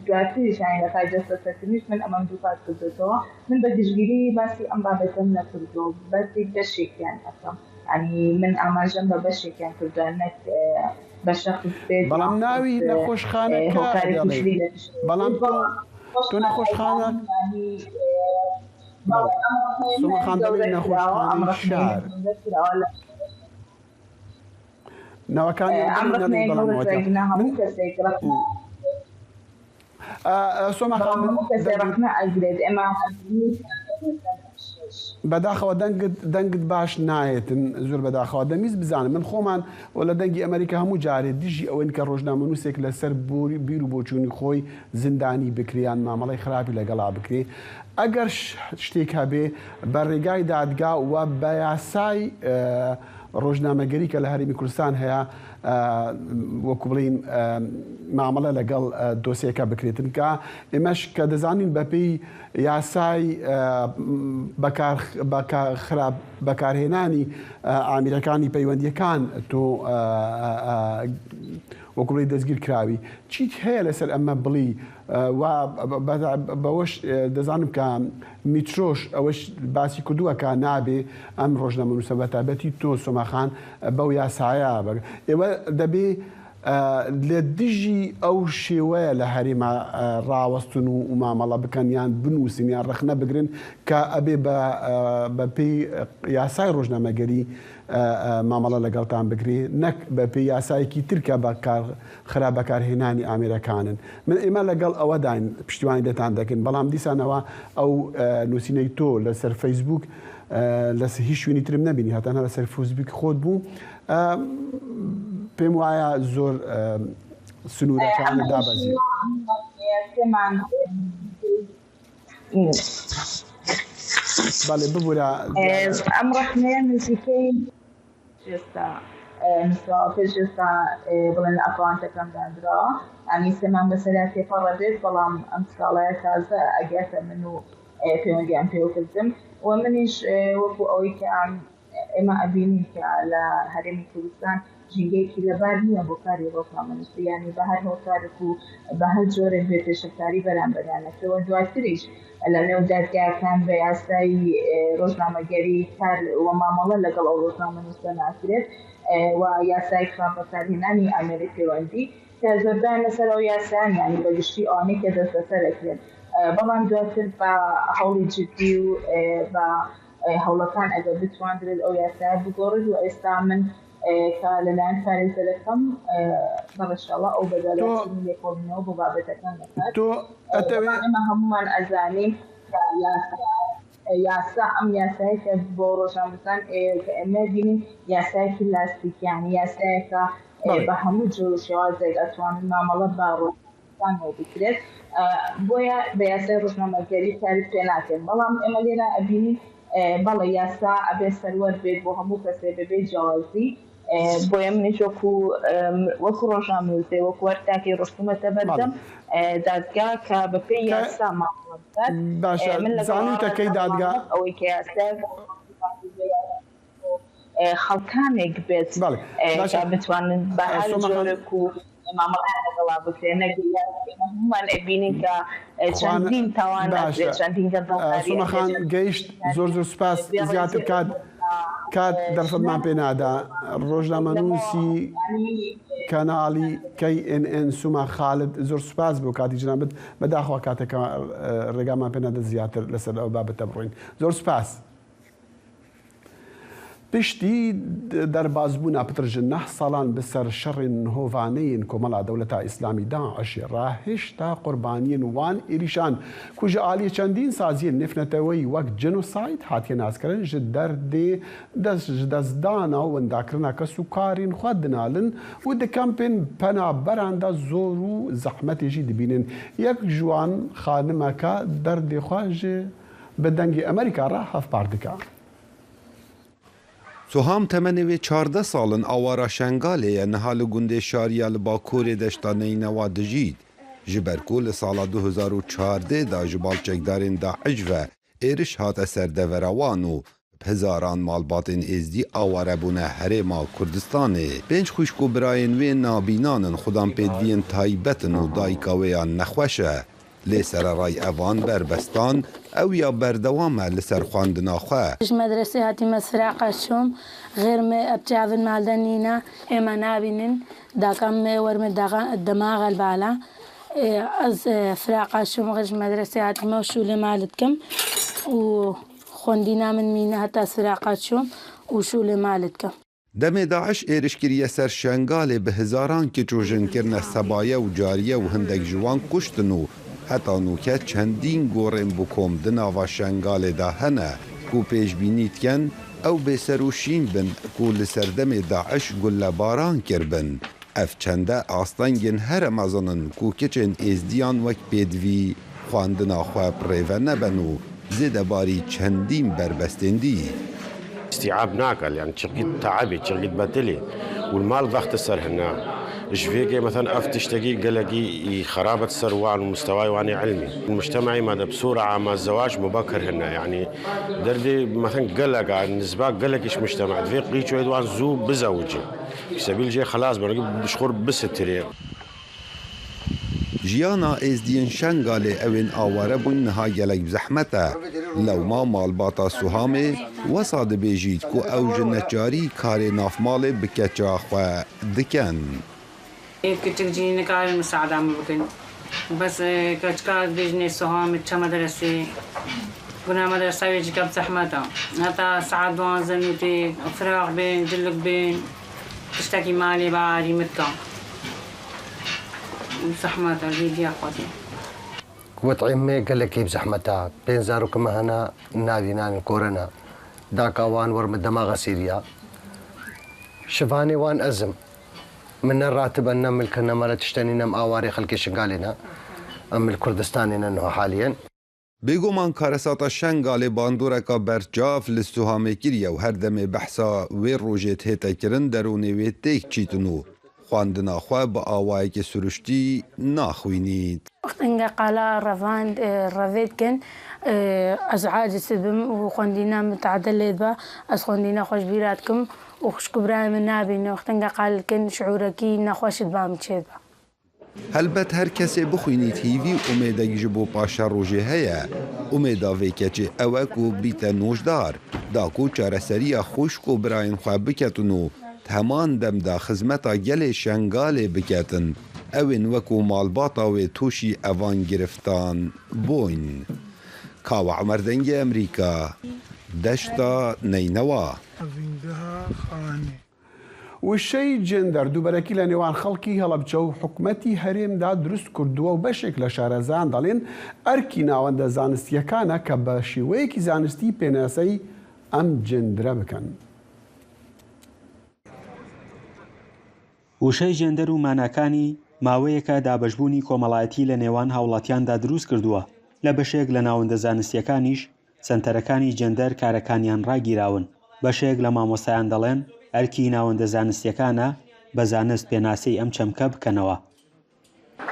دواتریشانی لە کای دەستبەسەرکردنیش من ئەمەم دووپات کردێتەوە من بە گشتگیری باسی ئەم بابەتەم نەکردووە بەسی بەشێکیان ئەەکەم ینی من ئاماژەم بە بەشێکیان کردووە نەک بە شەخص بێت بەڵام ناوی نەخۆشخانەکە بەڵام تۆ نەخۆشخانە سۆماخان دەڵێ نەخۆشخانەی شار ناوەکانی بەداخەوە دەنگت باش نایەتن زۆر بەداخەوە دەمیست بزانم من خۆمان و لە دەنگی ئەمریکا هەموو جارێت دژی ئەوەن کە ڕۆژنامەنووسێک لەسەر بیر و بۆچوونی خۆی زیندانی بکریان مامەڵی خراپی لەگەڵا بکرێ ئەگەر شتێک هەبێ بە ڕێگای دادگا و بە یاسای ڕۆژنامەگەری کە لە هەرێمی کوردستان هەیە وەکو بڵین مامەڵە لەگەڵ دۆسیەکە بکرێتن کە ئێمەش کە دەزانین بەپێی یاسای بەکارهێنانی ئامیرەکانی پەیوەندیەکان تۆ وەکو بڵی دەستگیر کراوی چیت هەیە لەسەر ئەمە بڵی و بەوەش دەزانم کە میترۆش ئەوەش باسی کردووە کە نابێ ئەم ڕۆژنامەنووسە بەتابەتی تۆ سۆماخان بەو یاسایە ئێوە دەبێ لە دژی ئەو شێوەیە لە هەرێمە ڕاوەستن و مامەڵە بکەن یان بنووسن یان ڕخنە بگرن کە ئەبێ بە پێی یاسای ڕۆژنامەگەری مامەڵە لەگەڵتان بگرێ نەک بە پێی یاسایەکی ترکە خراپ بەکارهێنانی ئامێرەکانن من ئێمە لەگەڵ ئەوە داین پشتیوانی دەتان دەکەن بەڵام دیسانەوە ئەو نووسینەی تۆ لەسەر فەیسبوک لە هیچ شوێنی ترم نبینی هاتانە لەسەر فەیسبوک خۆت بوو پێم وایە زۆر سنوورەکانە دابەزی. بەڵێ ببوورە ئەم ڕەخنەیە نزیکەی پێشێستا بڵێن لە ئەکاونتەکەم دادرا ئەنی سێمان بەسەریا تێپەڕە بێت بەڵام ئەم سکاڵایە تازە ئەگەتە من و پەیوەندی ئەم پێوەکردم و منیش وەکو ئەوەی کە ئێمە ئەبینی کە لە هەرێمی کوردستان ژینگەیەکی لەبار نییە بۆ کاری ڕۆژنامەنووسی یانی بە هەر هۆکارێک و بە هەر جۆرێک بێت پێشەکاری بەرامبەرانەکەەوە دواتریش لە نێو دادگاکان بە یاسایی ڕۆژنامەگەری کار وە مامەڵە لەگەڵ ئەو ڕۆژنامەنووسە ناکرێت و یاسای خراپەکارهێنانی ئامێری پەیوەندی کە زۆردان لەسەر ئەو یاسایان یانی بەگشتی ئەوانەی کە دەستبەسەرەکرێت بەڵام دواتر بە هەوڵی جدی و بە هەوڵەکان ئەگەر بتواندرێت ئەو یاسایە بگۆڕێت و ئێستا من کە لەلایەن پارێزەرەکەم بەڕەشەڵا ئەو بەدەڵەتی لێکۆڵینەوە بۆ بابەتەکان دەکات ئێمە هەمومان ئەزانین یاسا ئەم یاسایە کە بۆ ڕۆژنامەنووسان کە ئێمە بینین یاسایەکی لاستیکیانی یاسایەکە بە هەموو جۆر و شێوازێک ئەتوانن مامەڵە بە ڕۆژنامەنووسانەوە بکرێت بۆیە بە یاسای ڕۆژنامەگەری کاری پێ ناکەن بەڵام ئێمە لێرە ئەبینین بەڵێ یاسا ئەبێ سەروەر بێت بۆ هەموو کەسێ بەبێ جیاوازی بۆیە منیش وەکو ڕۆژنامەنووسێ وەکو وەرتاکی ڕۆژتومەتە بەردەم دادگا کە بەپێی یاسا ماڵەکات زانیتەکەی دادگا ئەوەی کە یاسا خەڵکانێک بێت بتوانن بە هەر جۆرێک و مامەڵیان لەگەڵا بکرێن هەمومان ئەبینین کە چەندین تاوان ناکرێت چەندین گەردەڵداری سۆمەخان گەیشت زۆر سوپاس زیاتر کات دەرفەتمان پێ نادا ڕۆژنامەنووسی کەناڵی KNN سوما خالد زۆر سوپاس بۆ کاتی جنابەت بەداخوا کاتێکە ڕێگامان پێ نادە زیاتر لەسەر ئەو بابەتە بڕۆین زۆر سوپاس. پشتی دەربازبوونا پترژن 9 ساڵان بەسەر شەڕین هۆڤانەیین کۆمەڵا دەوڵەتە ئیسلامی داعشی ڕاهێشتا قوربانیین وان ئێریشان کوژە ئالی چەندین سازیە نفنەتەوەی وەک جنۆساید هاتیە ناسکردن ji derdê destdana wendakirina kes û karên xwe dinalin û di kempên penaberan de zor û zehmetê jî dibînin. Yek ji wan xanimeke derdê xwe ji bi dengê Amerîka re hevpar dike. سوهام تمنوی 14 سالن آوارا شنگاله نهال گنده شاریا لباکور دشتانینوا دجید. جبرکول سال 2014 دا جبال چکدارین داعش و ایرش هات سردوروانو هزاران مالباتین ازدی آواره بونه هرما کردستانه. بینج خوشکو براین وی نابینانن خودم پیدوین تایبتن و دایکاویان نخوشه. لسر رای اوان بربستان او یا بردوام لسر خواندنا خواه. مدرسه هاتی مسفراقه شوم غیر ما ابتعاون مالدنینا اما نابینن داکم ورم دماغ البالا از فراقه شوم غیر مدرسه هاتی موشول مالتكم و خوندینا من مینه هتا فراقه شوم و شول مالتكم. دم داعش ایرشکریه سر شنگاله به هزاران که جوجن کرنه سبایه و جاریه و هندک جوان کشتنو حتی نوکه چندین گورن بکم دناوا شنگال دا هنه کو پیش بینید کن او به سروشین بن کو لسردم داعش گل باران کربن اف چنده آستانگن هر مزانن کو کچن ازدیان وک پیدوی خواندنا خواه پریوه نبنو زیده باری چندین بربستندی استيعاب ناكل يعني شقيت تعبي شقيت بتلي والمال ضغط السر هنا جفيقي مثلا افتشتقي قلقي خرابة السروان ومستواي واني علمي المجتمعي ماذا بصورة عامة الزواج مبكر هنا يعني دردي مثلا قلق عن نسبة قلقش مجتمع في قيتشو يدوان زو بزوجي في سبيل جاي خلاص بشخور بس التريق جیانا ازدین شنگاله اوین آواره بون نها گلک بزحمته لو ما مالباتا سوهامه وصاد بیجید کو او جنجاری کار نافماله بکچا خواه دکن كنت جيني كار المساعدة عم بكن بس كتكار بيجني سوهام تشا مدرسة كنا مدرسة يجي كاب زحمتها هتا ساعات وان زنوتي فراغ بين جلك بين تشتكي مالي بعدي متكا زحمتها جيدي أخواتي وطعمي قال لك بزحمتها بين زارو كما هنا نادي نان كورونا داك وان ورم الدماغ سيريا شفاني وان أزم من الراتب أن ملكنا ما لا تشتنينا مآواري خلقي شنقالنا أم الكردستاننا أنه حاليا بێگومان کارەساتە شەنگالێ باندۆرێکە بەرچاف لە سوهامێگیریە و هەردەمێ بەحسا وێ ڕۆژێت هێتەکردن دەرونێ وێ تێک چیتن و خواندناخوا بە ئاوایەکی سروشتی ناخوینیت. وقتنگە قالا ڕەڤاند ڕەڤێتکن ئەزعاجت بم و خوێندینا متعدە لێت بە ئەس خوێندینا خۆشبیراتکم و خوشکبرای من نابینە وقتنگە قالکن شعورەکی نەخۆشت بام چێت بە. هەلبەت هەر کەسێ بخوینیت هیوی ئومێدەگیژ بۆ پاشا ڕۆژێ هەیە ئومێدا vêkecê ew ku bîte nûjdar da ku çareseriya xwişk û birayên xwe biketin û heman demda xizmeta gelê şengalê biketin ewên wekû malbata wê tûşî evan giriftan bûn. Kawa Emerdengê Amerîka deşta Neynewa. وشەی جندەر دووبەرەکی لە نێوان خەڵکی هەڵەبجە و حکومەتی هەرێمدا دروست کردووە و بەشێک لە شارەزان دەڵێن ئەرکی ناوەندە زانستیەکانە کە بە شێوەیەکی زانستی پێناسەی ئەم جندرە بکەن. وشەی جێندەر و ماناکانی ماوەیەکە دابەشبوونی کۆمەڵایەتی لە نێوان هاوڵاتیاندا دروست کردووە لە بەشێک لە ناوەندە زانستیەکانیش سنتەرەکانی جێندەر کارەکانیان ڕاگیراون. بەشێک لە مامۆسایان دەڵێن ئەرکی ناوەندە زانستیەکانە بە زانست پێناسەی ئەم چەمکە بکەنەوە.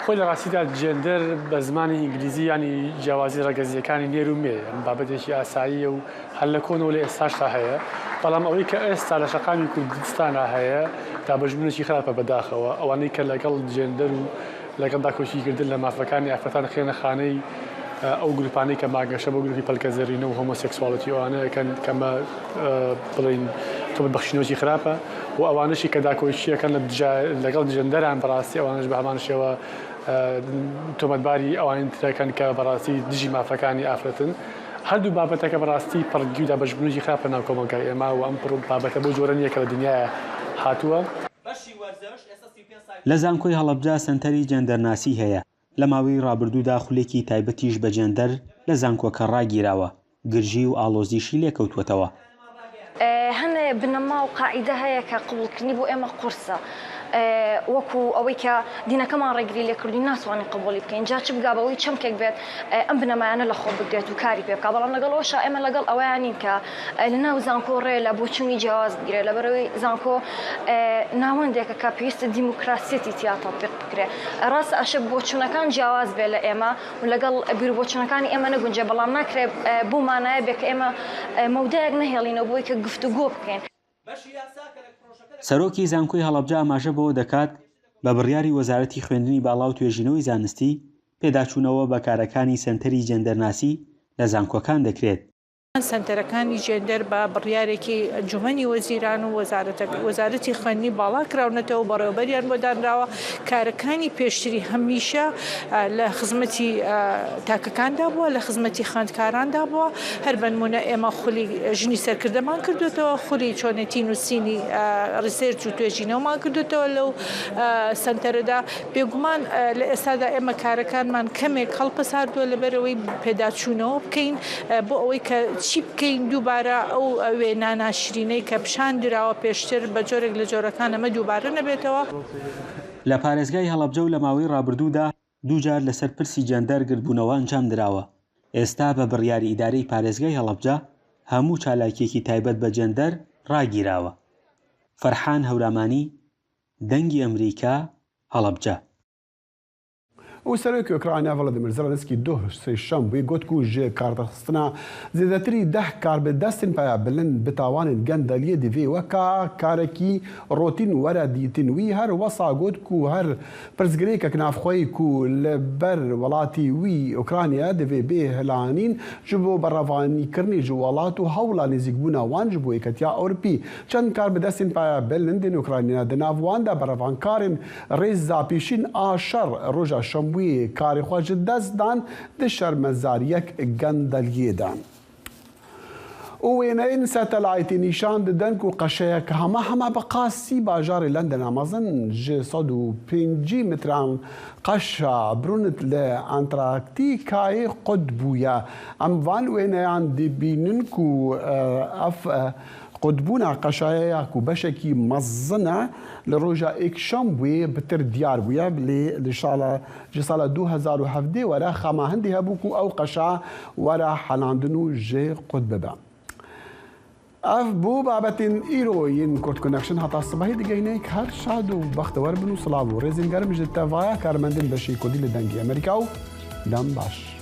خۆی لە ڕاستیدا جێندەر بە زمانی ئینگلیزی ینی جیاوازی ڕەگەزیەکانی نێر و مێ بابەتێکی ئاساییە و هەر لە کۆنەوە لە ئێستاشتا هەیە بەڵام ئەوەی کە ئێستا لە شەقامی کوردستانە هەیە دابەشبوونێکی خراپە بەداخەوە ئەوانەی کە لەگەڵ جێندەر و لەگەڵ داکۆشیکردن لە مافەکانی ئافرەتان خێنە خانەی ئەو گروپانەی کە ماگەشە بۆ گروپی پەلکەزەرینە و هۆمۆسێکسواڵەتی ئەوانەیەکەن کەمە بڵین بەخشینەوەی خراپە و ئەوانشی کە داکۆشیەکەن لەگەڵ جێندەران بەڕاستی ئەوانش بە هەمان شێوە تۆمەتباری ئەوان ترەکەن کە بەڕاستی دژی مافەکانی ئافرەتن. هەردوو بابەتەکە بەڕاستی پڕگی و دابەشبوونی خراپە ناو کۆمەلگای ئێمە و ئەم بابەتە بۆ جۆرە نییە کە لە دنیاە هاتووە. لە زانکۆی هەڵەبجا سنتەری جێندەرناسی هەیە. لە ماوەی ڕابردوودا خولێکی تایبەتیش بە جێندەر لە زانکۆکە ڕاگیراوە گرژی و ئالۆزیشی لێکەوتوەتەوە. هەنێ بنەما و قاعیدە هەیە کە قبولکردنی بۆ ئێمە قورسە وەکو ئەوەی کە دینەکەمان ڕێگری لێکردی ناتوانین قبولی بکەین جا چ بگابەوەی چەمکێک بێت ئەم بنەمایانە لە خۆ بگرێت و کاری پێ بکە بەڵام لەگەڵەوەشە ئێمە لەگەڵ ئەویانین کە لە ناو زانکۆ ڕێ لە بۆچوونی جیاواز بگرێت لەبەرەوەی زانکۆ ناوەندێکە کە پێویستە دیموکراسیەتی تیا تەطبیق بکرێت ڕاست ئەشە بۆچوونەکان جیاواز بێت لە ئێمە و لەگەڵ بیر بۆچوونەکانی ئێمە نەگونجێ بەڵام ناکرێت بۆ مانایە بێت کە ئێمە مەودایەک نەهێڵینەوە بۆی کە گفتوگۆ بکەین. سەرۆکی زانکۆی هەڵەبجا ئاماژە بۆ دەکات بە بڕیاری وەزارەتی خوێندنی باڵا و توێژینەوەی زانستی پێداچوونەوە بە کارەکانی سنتەری جێندەرناسی لە زانکۆکان دەکرێت. سنتەرەکانی جێندەر بە بڕیارێکی ئەنجومەنی وەزیران و وەزارەتی خوێندنی باڵا کراونەتەوە بەڕێوەبەریان بۆدانراوە کارەکانی پێشتری هەمیشە لە خزمەتی تاکەکاندا بووە لە خزمەتی خوێندکاراندا بووە هەر بنمونە ئێمە خولی ژنی سەرکردەمان کردوێتەوە خولی چۆنێتی نووسینی ڕیسێرچ و توێژینەوەمان کردوێتەوە لەو سنتەرەدا بێگومان لە ئێستادا ئێمە کارەکانمان کەمێک هەڵپەساردووە لەبەرەوەی پێداچوونەوە بکەین بۆ ئەوەی کە چی بکەین دووبارە ئەو وێنە ناشرینەی کە پیشان دراوە پێشتر بە جۆرێک لە جۆرەکان ئەمە دووبارە نەبێتەوە. لە پارێزگای هەڵەبجە و لە ماوەی ڕابردوودا دووجار لەسەر پرسی جێندەر گرتبوونەوە ئەنجام دراوە. ئێستا بە بڕیاری ئیدارەی پارێزگای هەڵەبجە هەموو چالاکیەکی تایبەت بە جێندەر ڕاگیراوە. فەرحان هەورامانی دەنگی ئەمریکا هەڵەبجە. و سەرۆکی ئوکراینیا ڤڵادیمیر زەلەنسکی سێشەمبووی گوت ku ji kardexistina zêdetirî 10 karbidestên peyabilin bi tawanên gendeliyê divê weka karekî rotîn were dîtin wî her wesa got ku her pirsgirêkek navxweyî ku li ber welatî wî Ukraynaya divê bê hilanîn ji bo berrevanîkirinê ji welat û hewla nêzîkbûna wan ji bo Yeketiya Ewropî. Çend karbidestên peyabilin tên Ukraynaya di nav wan de berrevankarên rêz zapîşîn a şer roja şembûyê karê xwe ji dest dan di şermezariyek gendeliyê de. û wêneyên setelaytê nîşan didin ku qeşeyek hema bi qasî bajarê Londonê mezin ji 105 metran qeşa Brunit li Antarktîkayê qut bûye. Em van wêneyan dibînin ku ev قدبونا قشايا كوبشكي مزنة لروجا إكشامبوي بتر ديار بويا لشالة جسالة 2007 ورا خما هندي هبوكو أو قشا ورا حلاندنو جي قدببا اف بو بابتين ايروين كورت كونكشن هتا الصباحي دقينيك هر شادو بخت وربنو صلابو ريزن قرم جتا فايا كارمندين بشي كودي لدنجي امريكاو دم باش